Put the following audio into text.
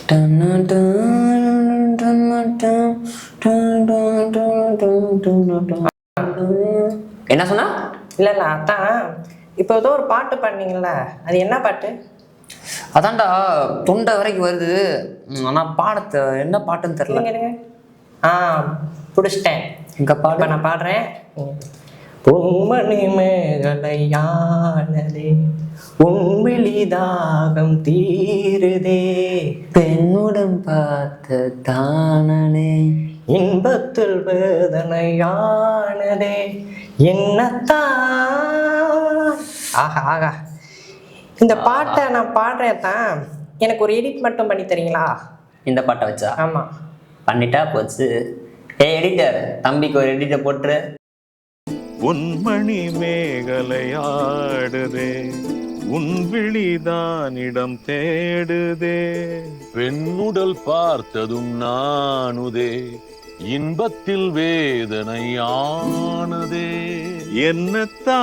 என்ன சொன்னா? இல்லை இல்லை அதான் இப்போ ஏதோ ஒரு பாட்டு பாடினீங்கல்ல, அது என்ன பாட்டு? அதான்டா தொண்டை வரைக்கும் வருது, ஆனால் பாடத்தை என்ன பாட்டுன்னு தெரியல. ஆ பிடிச்சிட்டேன். எங்க பாடு? நான் பாடுறேன். பொன்மணி மேகலையானதே உன்வெளிதாகம் தீருதே, பெண்ணுடன் பார்த்த தானே இன்பத்தில் வேதனையானதே என்னத்தான். ஆஹா ஆகா, இந்த பாட்டை நான் பாடுறேன் தான், எனக்கு ஒரு எடிட் மட்டும் பண்ணி தரீங்களா? இந்த பாட்டை வச்சா? ஆமாம். பண்ணிட்டா போச்சு. எடிட்டர் தம்பிக்கு ஒரு எடிட்டை போட்டுரு. பொன்மணி மேகலையாடுதே உன் விழிதான் இடம் தேடுதே, பெண்ணுடல் பார்த்ததும் நானுதே இன்பத்தில் வேதனையானதே என்னத்தான்